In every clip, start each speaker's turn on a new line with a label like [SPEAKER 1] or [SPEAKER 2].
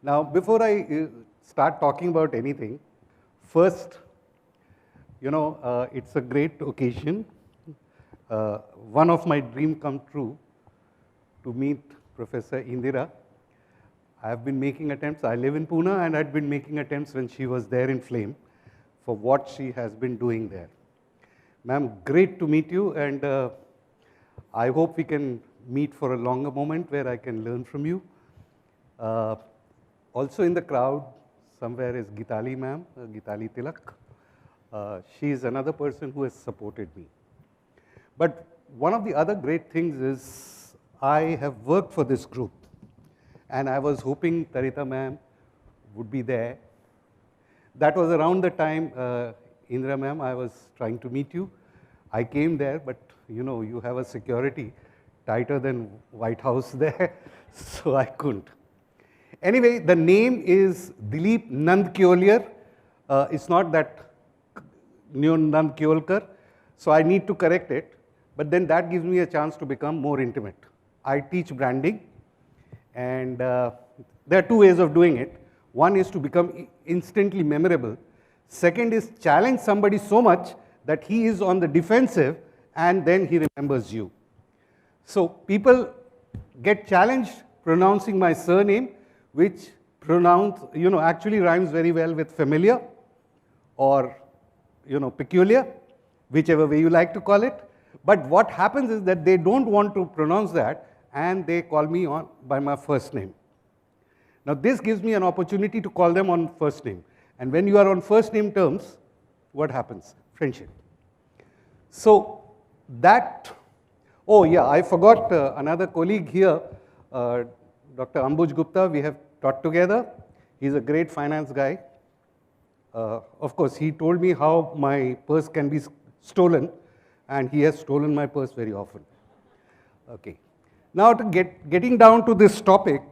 [SPEAKER 1] Now, before I start talking about anything, first, it's a great occasion. One of my dreams come true to meet Professor Indira. I have been making attempts. I live in Pune, and I'd been making attempts when she was there in Flame for what she has been doing there. Ma'am, great to meet you, and I hope we can meet for a longer moment where I can learn from you. Also in the crowd somewhere is Geetali ma'am, Geetali Tilak. She is another person who has supported me. But one of the other great things is I have worked for this group, and I was hoping Tarita ma'am would be there. That was around the time, Indra ma'am, I was trying to meet you. I came there, but you have a security tighter than White House there, so I couldn't. Anyway, the name is Dilip Nandkeolyar. It's not that Nandkeolkar, so I need to correct it, but then that gives me a chance to become more intimate. I teach branding, and there are two ways of doing it. One is to become instantly memorable. Second is challenge somebody so much that he is on the defensive and then he remembers you. So people get challenged pronouncing my surname, which actually rhymes very well with familiar or peculiar, whichever way you like to call it. But what happens is that they don't want to pronounce that, and they call me by my first name. Now this gives me an opportunity to call them on first name. And when you are on first name terms, what happens? Friendship. So that, oh yeah, I forgot another colleague here, Dr. Ambuj Gupta. We have taught together. He's a great finance guy. Of course, he told me how my purse can be stolen, and he has stolen my purse very often. Okay. Now to getting down to this topic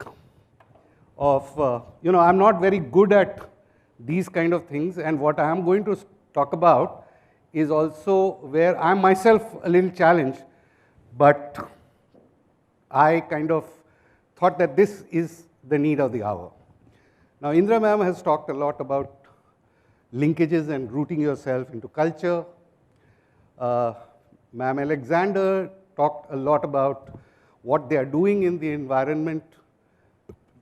[SPEAKER 1] of, I'm not very good at these kind of things, and what I am going to talk about is also where I am myself a little challenged, but I kind of thought that this is the need of the hour. Now, Indra ma'am has talked a lot about linkages and rooting yourself into culture. Ma'am Alexander talked a lot about what they are doing in the environment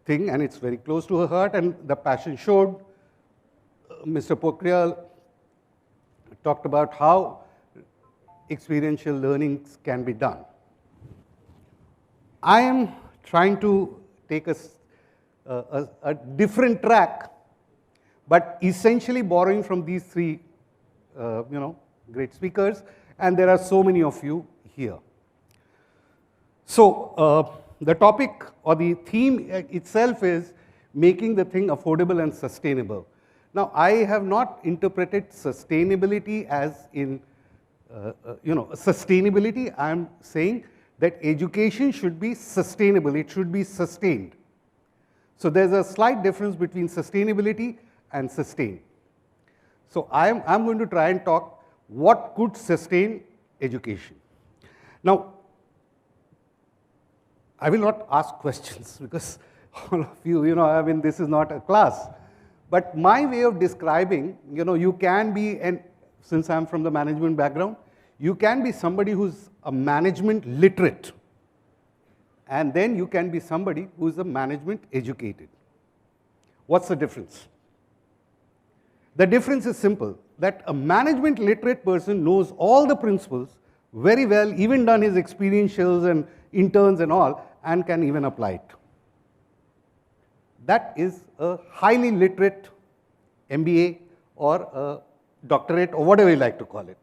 [SPEAKER 1] thing, and it's very close to her heart, and the passion showed. Mr. Pokhriyal talked about how experiential learnings can be done. I am trying to take a different track, but essentially borrowing from these three great speakers, and there are so many of you here. So the topic or the theme itself is making the thing affordable and sustainable. Now, I have not interpreted sustainability as in, sustainability. I am saying that education should be sustainable. It should be sustained. So there's a slight difference between sustainability and sustain. So I'm going to try and talk what could sustain education. Now, I will not ask questions because all of you, this is not a class. But my way of describing, you can be, and since I'm from the management background, you can be somebody who's a management literate. And then you can be somebody who's a management educated. What's the difference? The difference is simple, that a management literate person knows all the principles very well, even done his experientials and interns and all, and can even apply it. That is a highly literate MBA or a doctorate or whatever you like to call it.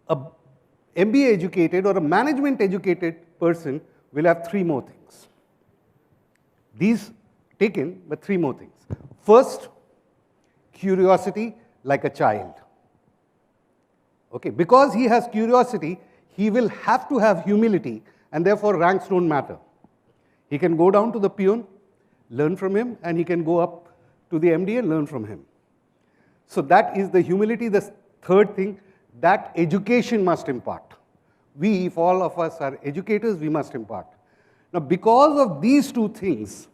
[SPEAKER 1] A MBA educated or a management educated person will have three more things. These taken, but three more things. First, curiosity like a child. Okay, because he has curiosity, he will have to have humility, and therefore ranks don't matter. He can go down to the peon, learn from him, and he can go up to the MD and learn from him. So that is the humility. The third thing, that education must impart. We, if all of us are educators, we must impart. Now, because of these two things,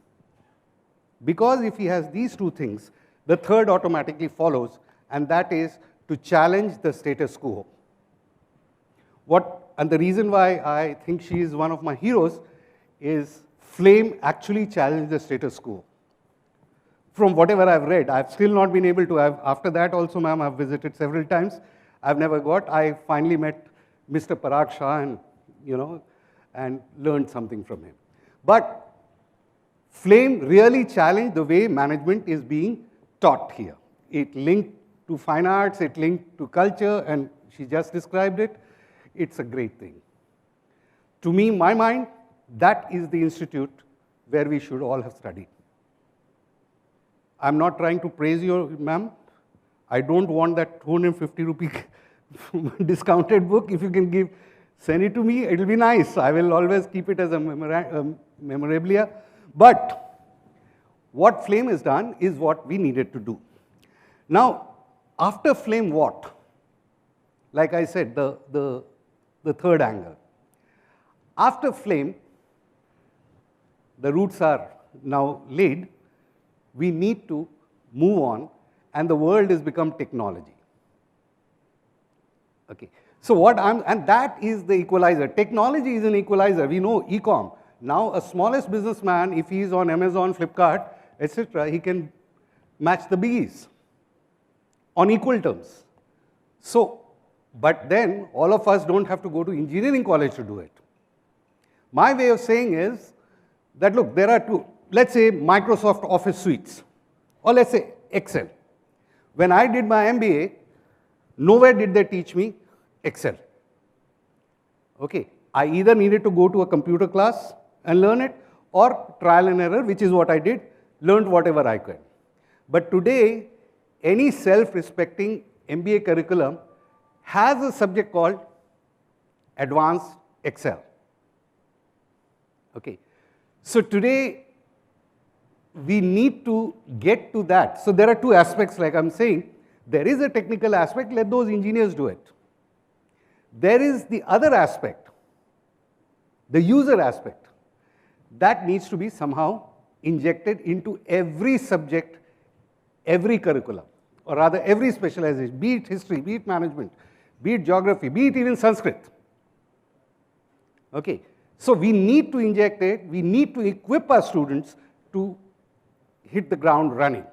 [SPEAKER 1] Because if he has these two things, the third automatically follows, and that is to challenge the status quo. And the reason why I think she is one of my heroes is Flame actually challenged the status quo. From whatever I've read, I've still not been able to. After that also, ma'am, I've visited several times. I've never got. I finally met Mr. Parag Shah and learned something from him. But Flame really challenged the way management is being taught here. It linked to fine arts, it linked to culture, and she just described it. It's a great thing. To me, in my mind, that is the institute where we should all have studied. I'm not trying to praise you, ma'am. I don't want that 250 rupee discounted book. If you can send it to me, it'll be nice. I will always keep it as a memorabilia. But what Flame has done is what we needed to do. Now, after Flame, what? Like I said, the third angle. After Flame, the roots are now laid. We need to move on, and the world has become technology. Okay. So and that is the equalizer. Technology is an equalizer. We know e-com. Now, a smallest businessman, if he is on Amazon, Flipkart, etc., he can match the biggies on equal terms. So, but then all of us don't have to go to engineering college to do it. My way of saying is that, look, there are two. Let's say Microsoft Office suites, or let's say Excel. When I did my MBA, nowhere did they teach me Excel. Okay, I either needed to go to a computer class and learn it, or trial and error, which is what I did, learned whatever I could. But today, any self-respecting MBA curriculum has a subject called Advanced Excel. Okay, so today, we need to get to that. So there are two aspects, like I'm saying. There is a technical aspect, let those engineers do it. There is the other aspect, the user aspect, that needs to be somehow injected into every subject, every curriculum, or rather every specialization, be it history, be it management, be it geography, be it even Sanskrit. Okay, so we need to inject it, we need to equip our students to hit the ground running.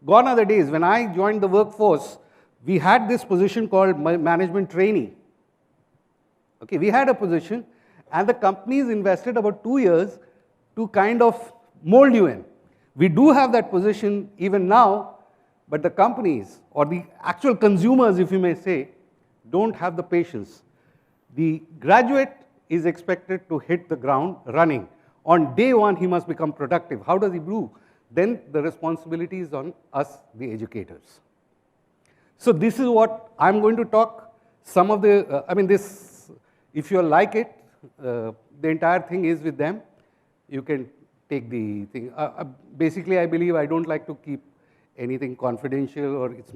[SPEAKER 1] Gone are the days. When I joined the workforce, we had this position called management trainee. Okay, we had a position, and the companies invested about 2 years to kind of mold you in. We do have that position even now, but the companies, or the actual consumers, if you may say, don't have the patience. The graduate is expected to hit the ground running. On day one, he must become productive. How does he do? Then the responsibility is on us, the educators. So this is what I'm going to talk. Some of the, if you like it, the entire thing is with them. You can take the thing. Basically, I believe I don't like to keep anything confidential, or it's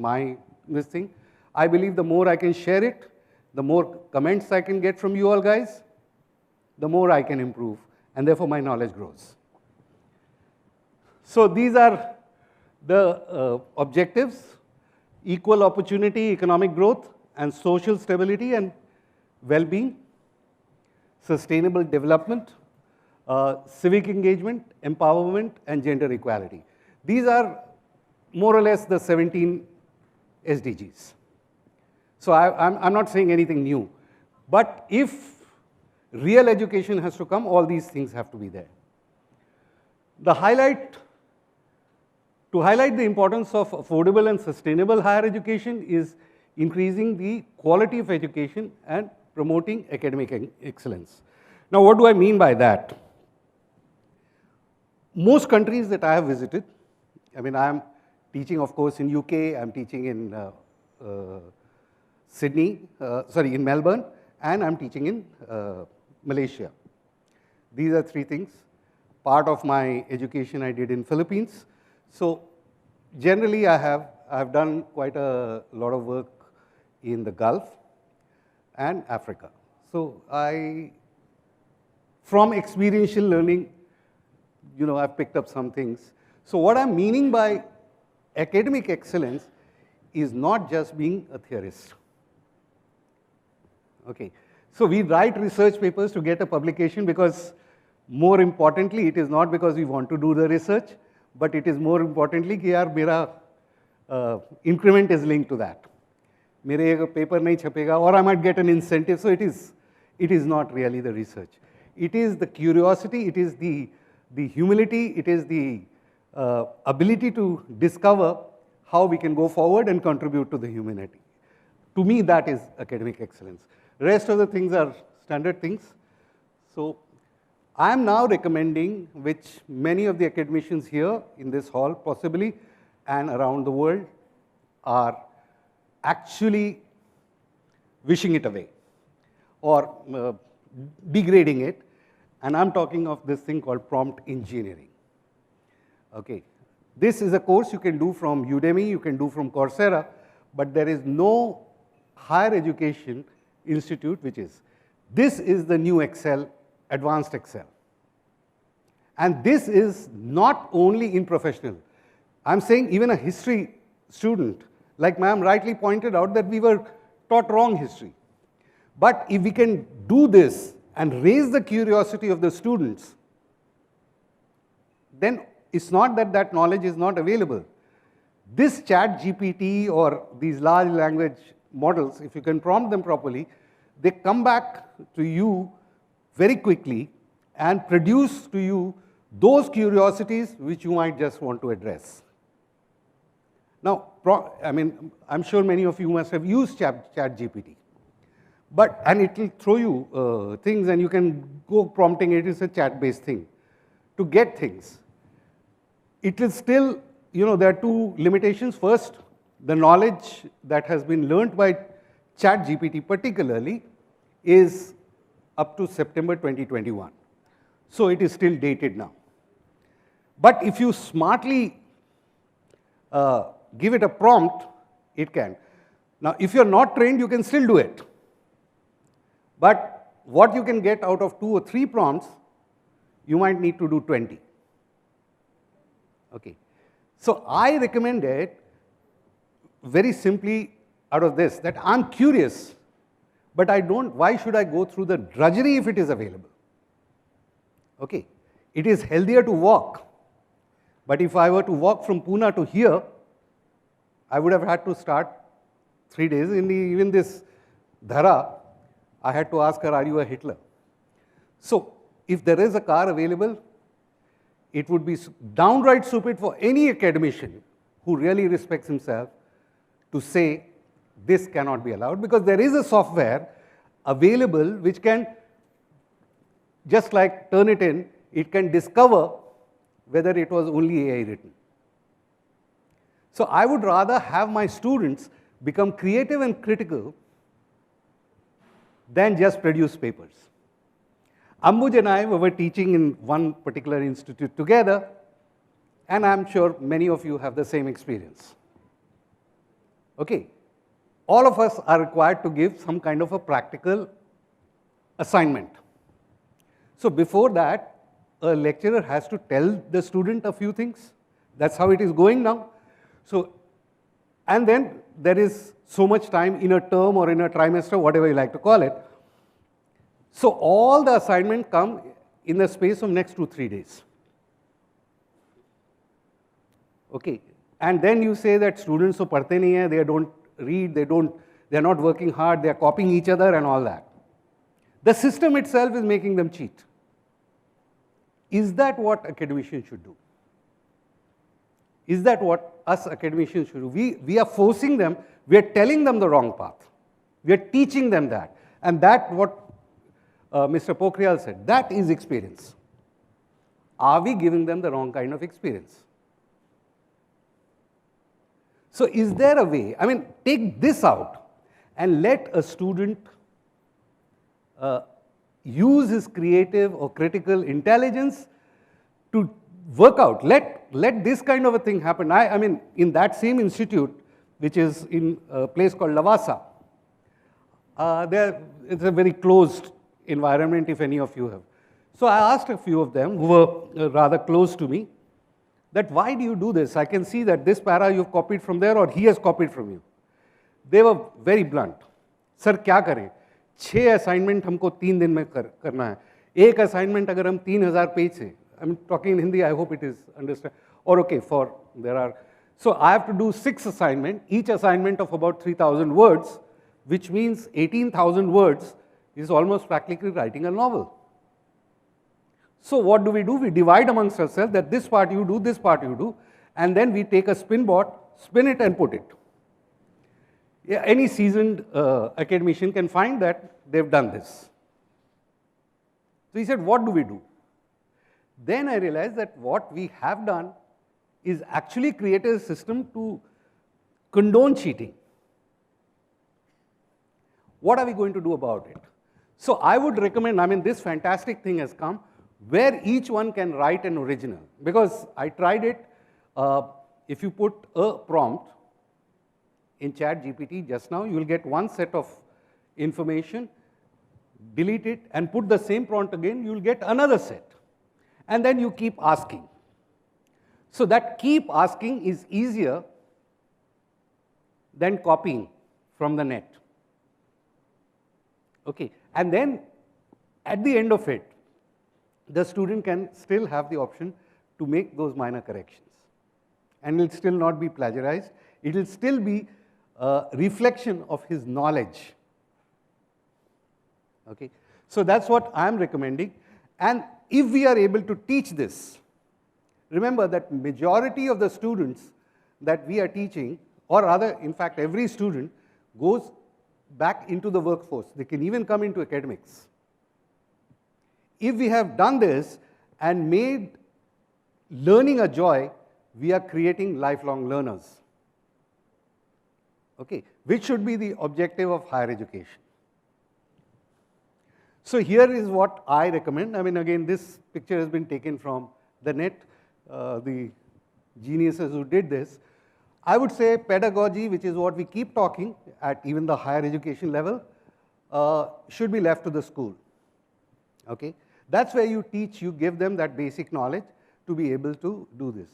[SPEAKER 1] this thing. I believe the more I can share it, the more comments I can get from you all guys, the more I can improve. And therefore, my knowledge grows. So these are the objectives: equal opportunity, economic growth, and social stability and well-being, sustainable development, civic engagement, empowerment, and gender equality. These are more or less the 17 SDGs. So I'm not saying anything new. But if real education has to come, all these things have to be there. To highlight the importance of affordable and sustainable higher education is increasing the quality of education and promoting academic excellence. Now, what do I mean by that? Most countries that I have visited, I'm teaching, of course, in UK, I'm teaching in in Melbourne, and I'm teaching in Malaysia. These are three things. Part of my education I did in Philippines. So generally I've done quite a lot of work in the Gulf and Africa. So from experiential learning, I've picked up some things. So what I'm meaning by academic excellence is not just being a theorist. Okay, so we write research papers to get a publication because, more importantly, it is not because we want to do the research, but it is more importantly कि यार मेरा increment is linked to that. मेरे एक paper नहीं छपेगा, or I might get an incentive. So it is not really the research. It is the curiosity, it is the humility, it is the ability to discover how we can go forward and contribute to the humanity. To me, that is academic excellence. Rest of the things are standard things. So I am now recommending, which many of the academicians here in this hall possibly and around the world are actually wishing it away or degrading it. And I'm talking of this thing called prompt engineering. Okay, this is a course you can do from Udemy, you can do from Coursera, but there is no higher education institute which is. This is the new Excel, advanced Excel. And this is not only in professional. I'm saying even a history student, like ma'am rightly pointed out that we were taught wrong history. But if we can do this and raise the curiosity of the students, then it's not that that knowledge is not available. This chat GPT or these large language models, if you can prompt them properly, they come back to you very quickly and produce to you those curiosities which you might just want to address. Now, I'm sure many of you must have used chat GPT. And it will throw you things and you can go prompting it. It's a chat-based thing to get things. It is still, there are two limitations. First, the knowledge that has been learned by chat GPT particularly is up to September 2021. So it is still dated now. But if you smartly give it a prompt, it can. Now, if you're not trained, you can still do it. But what you can get out of 2 or 3 prompts, you might need to do 20. Okay. So I recommend it very simply out of this, that I'm curious, but why should I go through the drudgery if it is available? Okay. It is healthier to walk. But if I were to walk from Pune to here, I would have had to start 3 days. Even this Dhara, I had to ask her, are you a Hitler? So if there is a car available, it would be downright stupid for any academician who really respects himself to say this cannot be allowed, because there is a software available which can, just like Turnitin, it can discover whether it was only AI written. So I would rather have my students become creative and critical than just produce papers. Ambuj and I were teaching in one particular institute together, and I'm sure many of you have the same experience. Okay, all of us are required to give some kind of a practical assignment. So before that, a lecturer has to tell the student a few things. That's how it is going now. So, and then there is so much time in a term or in a trimester, whatever you like to call it. So all the assignment come in the space of next 2-3 days. Okay, and then you say that students so padhte nahi hai, they don't read, they're not working hard, they're copying each other and all that. The system itself is making them cheat. Is that what academicians should do? Is that what us academicians should do? We are forcing them, we are telling them the wrong path. We are teaching them that. And that what Mr. Pokhriyal said, that is experience. Are we giving them the wrong kind of experience? So is there a way, take this out and let a student use his creative or critical intelligence to work out. Let this kind of a thing happen. In that same institute, which is in a place called Lavasa, it's a very closed environment, if any of you have. So I asked a few of them who were rather close to me that why do you do this? I can see that this para you've copied from there or he has copied from you. They were very blunt. Sir, क्या करें? 6 assignment हमको 3 दिन में करना है. एक assignment अगर हम 3000 पेज से, I'm talking in Hindi, I hope it is understood. Or okay, so I have to do 6 assignment, each assignment of about 3000 words, which means 18,000 words is almost practically writing a novel. So what do? We divide amongst ourselves that this part you do, this part you do, and then we take a spin it and put it. Yeah, any seasoned academician can find that they've done this. So he said, what do we do? Then I realized that what we have done is actually created a system to condone cheating. What are we going to do about it? So I would recommend, this fantastic thing has come where each one can write an original. Because I tried it, if you put a prompt in ChatGPT just now, you will get one set of information, delete it, and put the same prompt again, you will get another set. And then you keep asking. So that keep asking is easier than copying from the net. Okay, and then at the end of it, the student can still have the option to make those minor corrections. And it will still not be plagiarized. It will still be a reflection of his knowledge. Okay, so that's what I'm recommending. And if we are able to teach this, remember that majority of the students that we are teaching, or rather, in fact, every student goes back into the workforce. They can even come into academics. If we have done this and made learning a joy, we are creating lifelong learners. Okay, which should be the objective of higher education. So here is what I recommend. Again, this picture has been taken from the net, the geniuses who did this. I would say pedagogy, which is what we keep talking at even the higher education level, should be left to the school. Okay, that's where you teach, you give them that basic knowledge to be able to do this.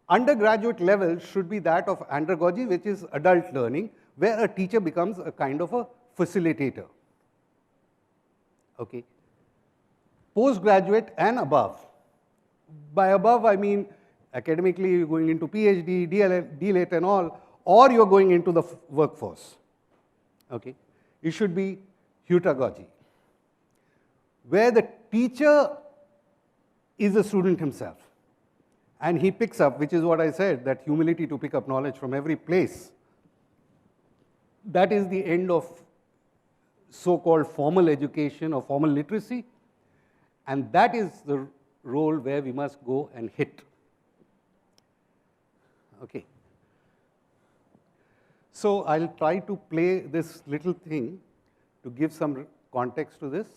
[SPEAKER 1] Undergraduate level should be that of andragogy, which is adult learning, where a teacher becomes a kind of a facilitator. Okay. Postgraduate and above. By above, I mean academically you're going into PhD, DLET and all, or you're going into the workforce. Okay. It should be heutagogy, where the teacher is the student himself. And he picks up, which is what I said, that humility to pick up knowledge from every place. That is the end of so-called formal education or formal literacy. And that is the role where we must go and hit. Okay. So I'll try to play this little thing to give some context to this.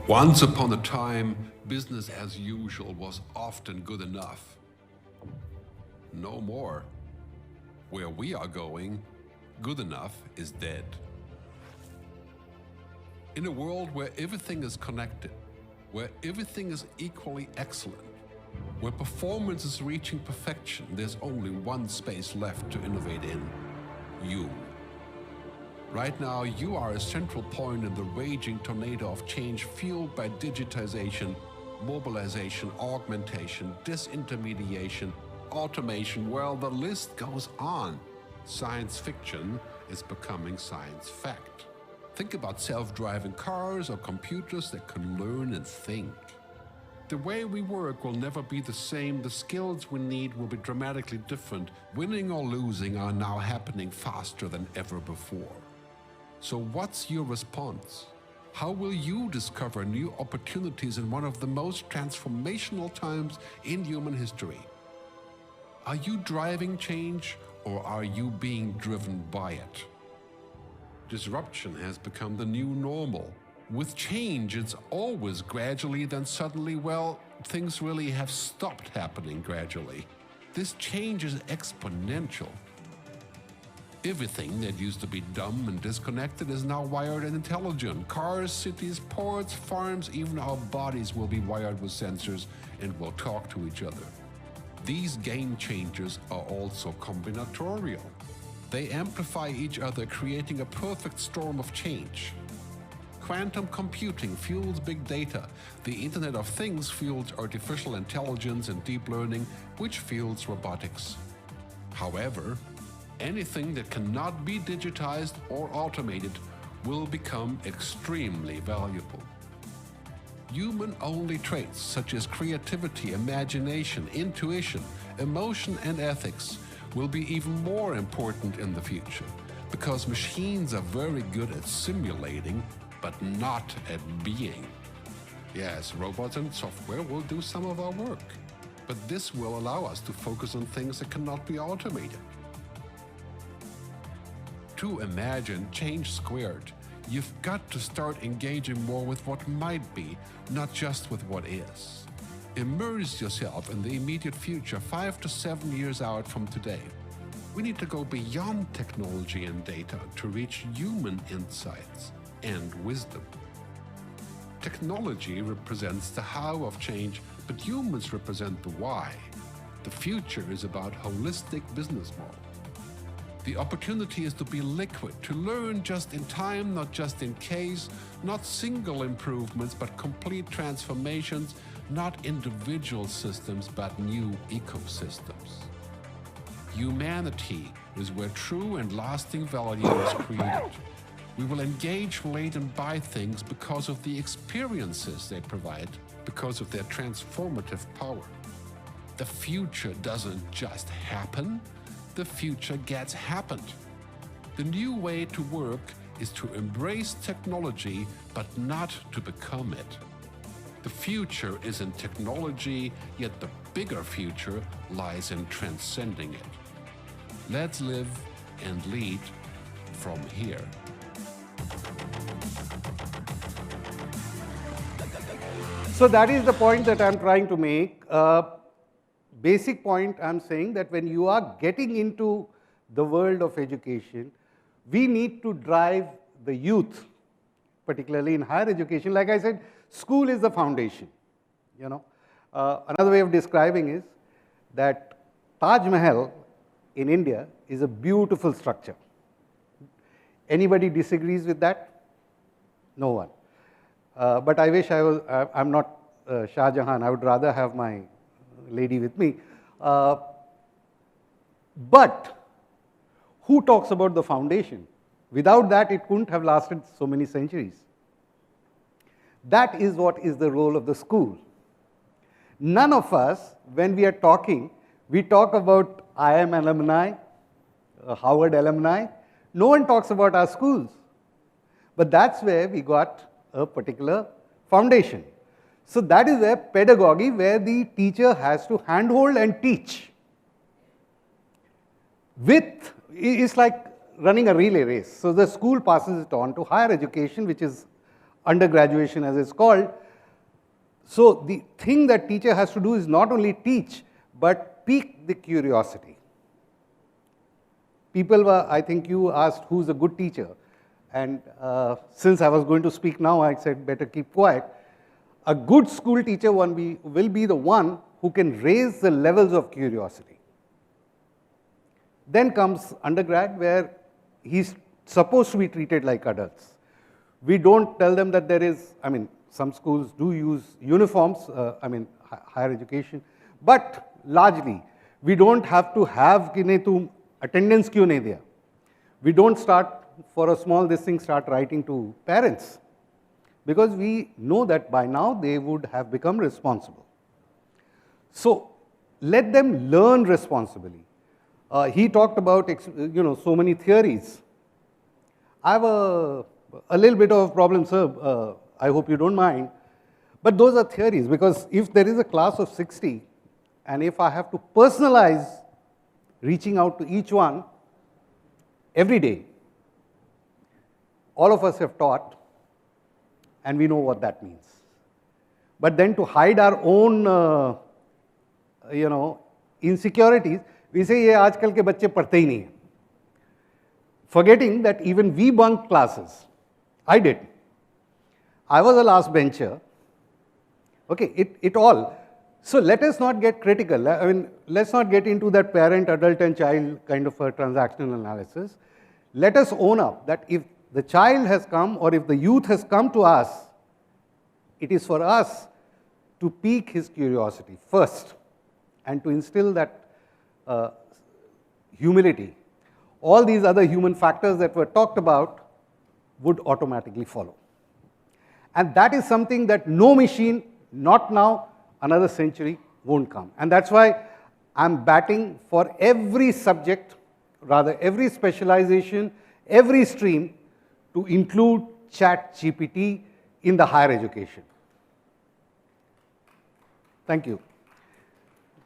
[SPEAKER 2] Once upon a time, business as usual was often good enough. No more. Where we are going, good enough is dead. In a world where everything is connected, where everything is equally excellent, where performance is reaching perfection, there's only one space left to innovate in: you. Right now, you are a central point in the raging tornado of change fueled by digitization, mobilization, augmentation, disintermediation, automation. Well, the list goes on. Science fiction is becoming science fact. Think about self-driving cars or computers that can learn and think. The way we work will never be the same. The skills we need will be dramatically different. Winning or losing are now happening faster than ever before. So what's your response? How will you discover new opportunities in one of the most transformational times in human history? Are you driving change, or are you being driven by it? Disruption has become the new normal. With change, it's always gradually, then suddenly, well, things really have stopped happening gradually. This change is exponential. Everything that used to be dumb and disconnected is now wired and intelligent. Cars, cities, ports, farms, even our bodies will be wired with sensors and will talk to each other. These game changers are also combinatorial. They amplify each other, creating a perfect storm of change. Quantum computing fuels big data. The Internet of Things fuels artificial intelligence and deep learning, which fuels robotics. However, anything that cannot be digitized or automated will become extremely valuable. Human-only traits such as creativity, imagination, intuition, emotion, and ethics will be even more important in the future, because machines are very good at simulating, but not at being. Yes, robots and software will do some of our work, but this will allow us to focus on things that cannot be automated. To imagine change squared, you've got to start engaging more with what might be, not just with what is. Immerse yourself in the immediate future, 5 to 7 years out from today. We need to go beyond technology and data to reach human insights and wisdom. Technology represents the how of change, but humans represent the why. The future is about holistic business model. The opportunity is to be liquid, to learn just in time, not just in case, not single improvements, but complete transformations, not individual systems, but new ecosystems. Humanity is where true and lasting value is created. We will engage, relate, and buy things because of the experiences they provide, because of their transformative power. The future doesn't just happen. The future gets happened. The new way to work is to embrace technology, but not to become it. The future is in technology, yet the bigger future lies in transcending it. Let's live and lead from here.
[SPEAKER 1] So that is the point that I'm trying to make. Basic point I'm saying that when you are getting into the world of education, we need to drive the youth, particularly in higher education. Like I said, school is the foundation. Another way of describing is that Taj Mahal in India is a beautiful structure. Anybody disagrees with that? No one. But I wish I'm not Shah Jahan. I would rather have my lady with me. But who talks about the foundation? Without that, it couldn't have lasted so many centuries. That is what is the role of the school. None of us, when we are talking, we talk about IIM alumni, Harvard alumni. No one talks about our schools. But that's where we got a particular foundation. So that is where pedagogy, where the teacher has to handhold and teach. It's like running a relay race. So the school passes it on to higher education, which is undergraduation as it's called. So the thing that teacher has to do is not only teach, but pique the curiosity. I think you asked who's a good teacher. And since I was going to speak now, I said better keep quiet. A good school teacher will be the one who can raise the levels of curiosity. Then comes undergrad, where he's supposed to be treated like adults. We don't tell them that some schools do use uniforms, higher education, but largely, we don't have to have attendance kyun nahi diya. We don't start, for a small start writing to parents, because we know that by now they would have become responsible. So let them learn responsibly. He talked about so many theories. I have a little bit of a problem, sir. I hope you don't mind. But those are theories, because if there is a class of 60, and if I have to personalize reaching out to each one every day, all of us have taught, and we know what that means. But then to hide our own, insecurities, we say, ye aajkal ke bacche padhte hi nahi hai. forgetting that even we bunked classes. I did. I was a last bencher. Okay, it all. So let us not get critical. I mean, let's not get into that parent, adult, and child kind of a transactional analysis. Let us own up that if the child has come or if the youth has come to us, it is for us to pique his curiosity first and to instill that humility. All these other human factors that were talked about would automatically follow. And that is something that no machine, not now, another century, won't come. And that's why I'm batting for every subject, rather every specialization, every stream, to include ChatGPT in the higher education. Thank you.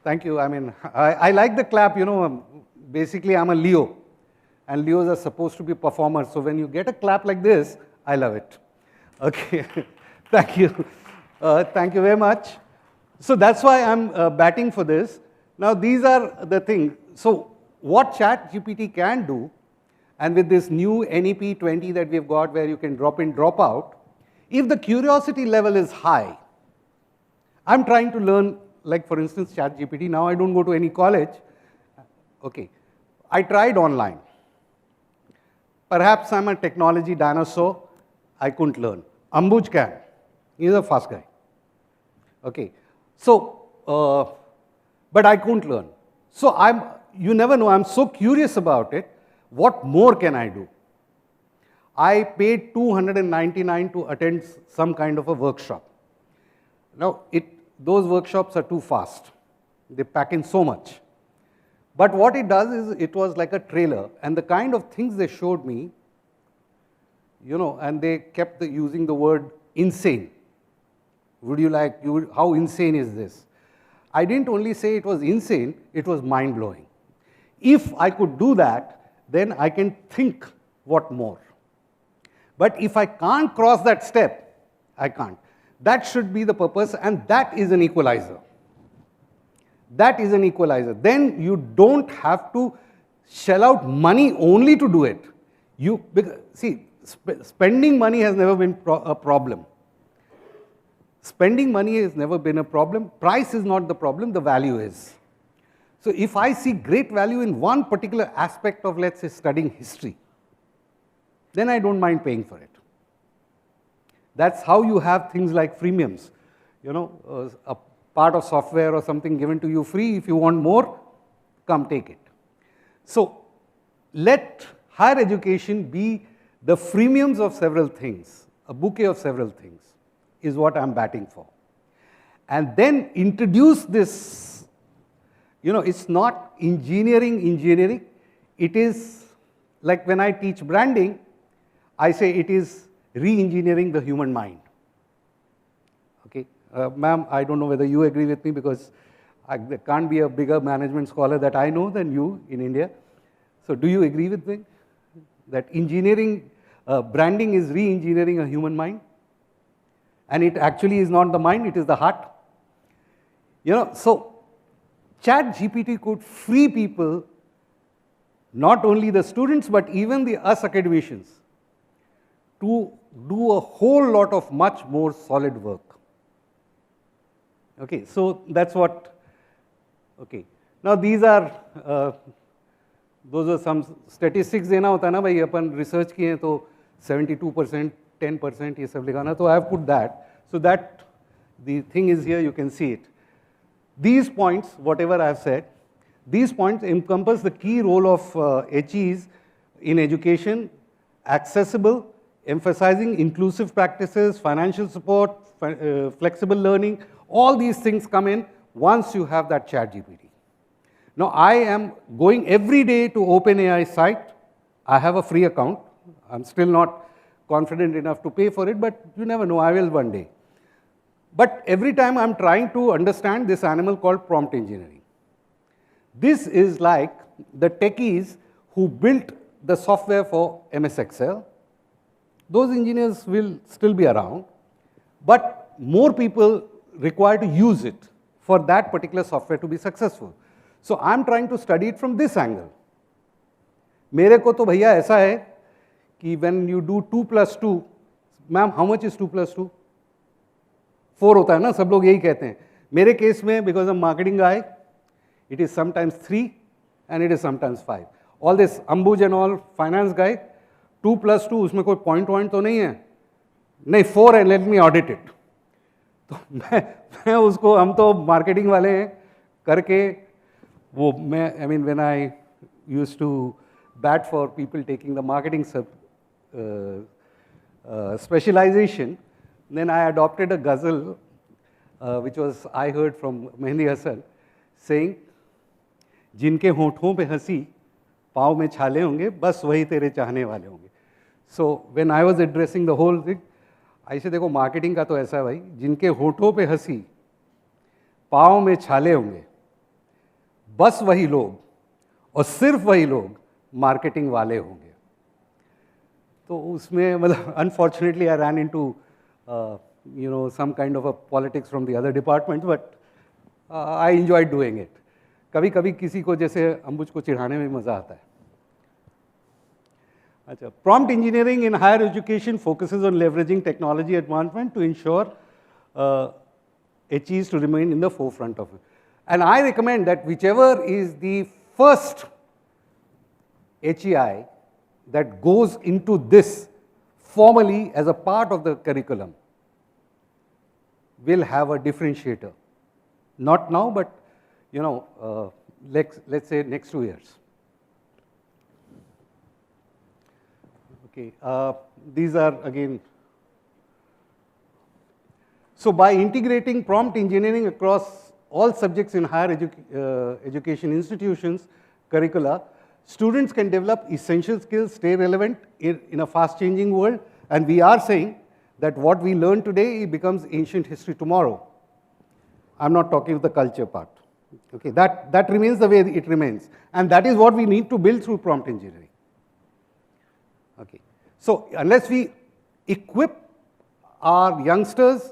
[SPEAKER 1] Thank you. I mean, I like the clap, you know, basically I'm a Leo, and Leos are supposed to be performers. So when you get a clap like this, I love it. Okay, thank you. Thank you very much. So that's why I'm batting for this. Now these are the things. So what ChatGPT can do, and with this new NEP 20 that we've got where you can drop in, drop out, if the curiosity level is high, I'm trying to learn, like for instance, ChatGPT. Now I don't go to any college. Okay, I tried online. Perhaps I'm a technology dinosaur. I couldn't learn. Ambuj can. He's a fast guy. Okay, so, but I couldn't learn. So you never know, I'm so curious about it. What more can I do? I paid $299 to attend some kind of a workshop. Now, those workshops are too fast. They pack in so much. But what it does is, it was like a trailer, and the kind of things they showed me, you know, and they kept using the word insane. How insane is this? I didn't only say it was insane, it was mind-blowing. If I could do that, then I can think what more. But if I can't cross that step, I can't. That should be the purpose, and that is an equalizer. That is an equalizer. Then you don't have to shell out money only to do it. See, spending money has never been a problem. Spending money has never been a problem. Price is not the problem, the value is. So if I see great value in one particular aspect of, let's say, studying history, then I don't mind paying for it. That's how you have things like freemiums. You know, a part of software or something given to you free. If you want more, come take it. So let higher education be the freemiums of several things, a bouquet of several things, is what I'm batting for. And then introduce this, you know, it's not engineering. It is like when I teach branding, I say it is re-engineering the human mind. Okay, ma'am, I don't know whether you agree with me, because there can't be a bigger management scholar that I know than you in India. So do you agree with me that engineering, branding is re-engineering a human mind? And it actually is not the mind, it is the heart. You know, so ChatGPT could free people, not only the students, but even us academicians, to do a whole lot of much more solid work. Okay, so that's what, okay. Now these are, those are some statistics देना होता है ना भाई, अपन research किए तो 72%, 10% ये सब लिखाना, तो I have put that. So that, the thing is here, you can see it. These points, whatever I have said, these points encompass the key role of HEs in education, accessible, emphasizing inclusive practices, financial support, flexible learning. All these things come in once you have that ChatGPT. Now I am going every day to OpenAI site. I have a free account. I'm still not confident enough to pay for it, but you never know, I will one day. But every time I'm trying to understand this animal called prompt engineering. This is like the techies who built the software for MS Excel. Those engineers will still be around, but more people require to use it for that particular software to be successful. So I'm trying to study it from this angle. मेरे को तो भैया ऐसा है कि when you do 2 plus 2, ma'am how much is 2 plus 2? 4 होता है ना, सब लोग यही कहते हैं. मेरे केस में because I'm marketing guy, it is sometimes 3 and it is sometimes 5. All this Ambuj and all finance guy, 2 plus 2 उसमें कोई point तो नहीं है, नहीं 4 है, let me audit it. तो मैं उसको, हम तो मार्केटिंग वाले हैं करके वो मैं I mean when I used to bat for people taking the marketing specialization, then I adopted a ghazal which was I heard from Mehndi Hasan saying, जिनके होठों पे हंसी पाँव में छाले होंगे बस वही तेरे चाहने वाले होंगे. So when I was addressing the whole thing, ऐसे देखो मार्केटिंग का तो ऐसा है भाई, जिनके होठों पे हंसी पाँव में छाले होंगे बस वही लोग और सिर्फ वही लोग मार्केटिंग वाले होंगे. तो उसमें मतलब unfortunately I ran into you know some kind of a politics from the other departments, but I enjoyed doing it. कभी कभी किसी को जैसे अंबुज को चिढ़ाने में मज़ा आता है. अच्छा, prompt engineering in higher education focuses on leveraging technology advancement to ensure HEs to remain in the forefront of it. And I recommend that whichever is the first HEI that goes into this formally as a part of the curriculum will have a differentiator. Not now, but you know, let's say next 2 years. Okay, these are again. So by integrating prompt engineering across all subjects in higher education institutions, curricula, students can develop essential skills, stay relevant in a fast-changing world, and we are saying that what we learn today becomes ancient history tomorrow. I'm not talking of the culture part. Okay, that remains the way it remains, and that is what we need to build through prompt engineering. Okay, so unless we equip our youngsters,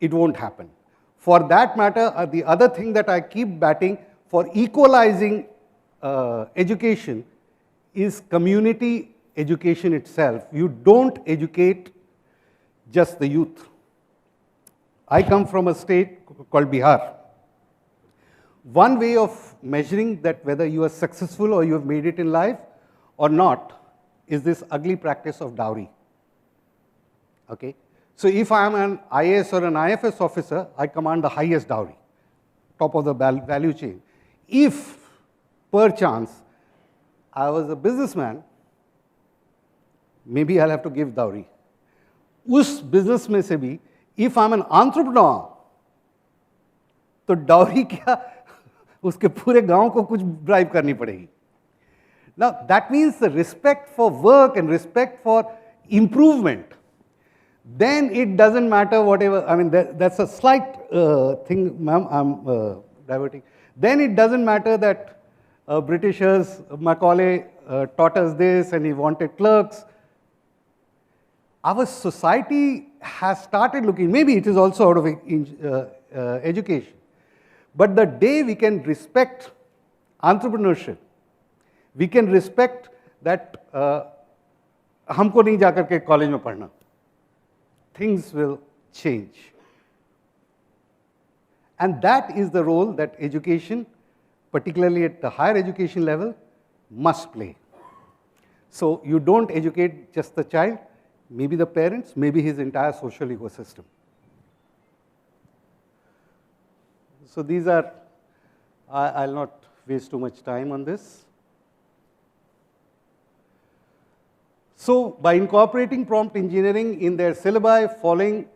[SPEAKER 1] it won't happen. For that matter, the other thing that I keep batting for equalizing education is community education itself. You don't educate just the youth. I come from a state called Bihar. One way of measuring that whether you are successful or you have made it in life or not is this ugly practice of dowry. Okay? So if I am an IAS or an IFS officer, I command the highest dowry, top of the value chain. If, perchance, I was a businessman, maybe I'll have to give dowry. उस business में से भी, if I'm an entrepreneur, तो dowry क्या, उसके पूरे गांव को कुछ bribe करनी पड़ेगी. Now that means the respect for work and respect for improvement. Then it doesn't matter whatever, I mean that's a slight thing, ma'am, I'm diverting. Then it doesn't matter that Britishers, Macaulay taught us this and he wanted clerks. Our society has started looking, maybe it is also out of education, but the day we can respect entrepreneurship, we can respect that हमको नहीं जाकर के college में पढ़ना, things will change. And that is the role that education, particularly at the higher education level, must play. So you don't educate just the child, maybe the parents, maybe his entire social ecosystem. So these are, I'll not waste too much time on this. So by incorporating prompt engineering in their syllabi, following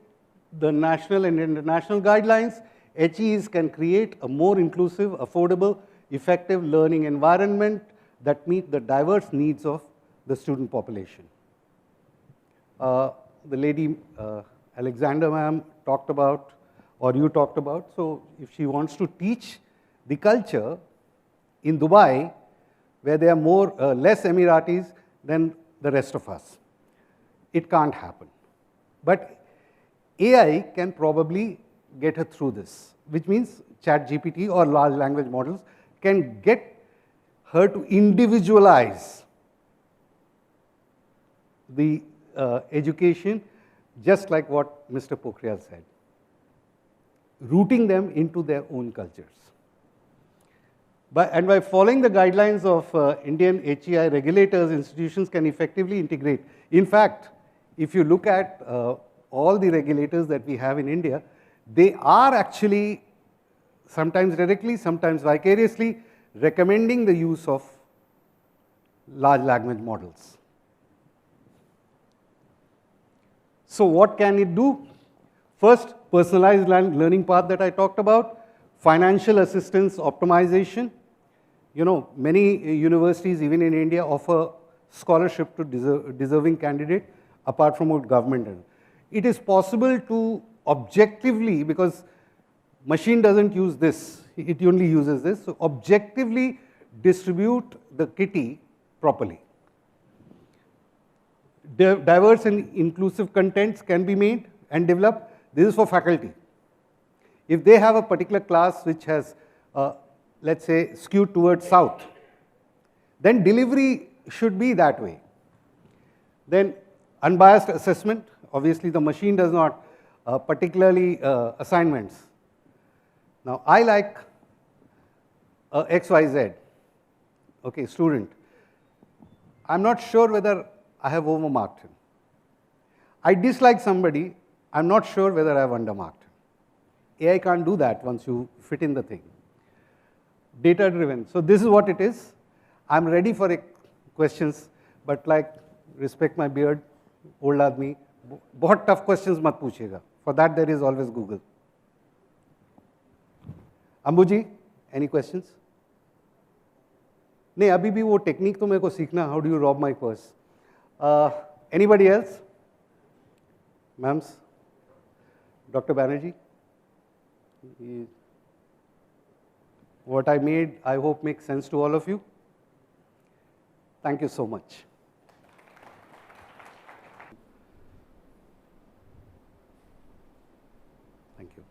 [SPEAKER 1] the national and international guidelines, HEs can create a more inclusive, affordable, effective learning environment that meet the diverse needs of the student population. The lady Alexander ma'am talked about, or you talked about, so if she wants to teach the culture in Dubai, where there are less Emiratis than the rest of us, it can't happen. But AI can probably get her through this, which means ChatGPT or large language models can get her to individualize the education, just like what Mr. Pokhriyal said, rooting them into their own cultures. And by following the guidelines of Indian HEI regulators, institutions can effectively integrate. In fact, if you look at all the regulators that we have in India, they are actually sometimes directly, sometimes vicariously recommending the use of large language models. So what can it do? First, personalized learning path that I talked about, financial assistance optimization. You know, many universities, even in India, offer scholarship to deserving candidate apart from what government. It is possible to objectively, because machine doesn't use this, it only uses this, so objectively distribute the kitty properly. Diverse and inclusive contents can be made and developed. This is for faculty. If they have a particular class which has, let's say, skewed towards south, then delivery should be that way. Then unbiased assessment. Obviously, the machine does not particularly assignments. Now, I like XYZ, okay, student. I'm not sure whether I have overmarked him. I dislike somebody, I'm not sure whether I have undermarked him. AI can't do that once you fit in the thing. Data driven. So this is what it is. I'm ready for questions, but like, respect my beard, old aadmi, बहुत tough questions मत पूछिएगा. For that there is always Google. Ambuji, any questions? नहीं, अभी भी वो technique तो मेरे को सीखना. How do you rob my purse? Anybody else? Ma'ams? Dr. Banerjee? What I made, I hope, makes sense to all of you. Thank you so much. Thank you.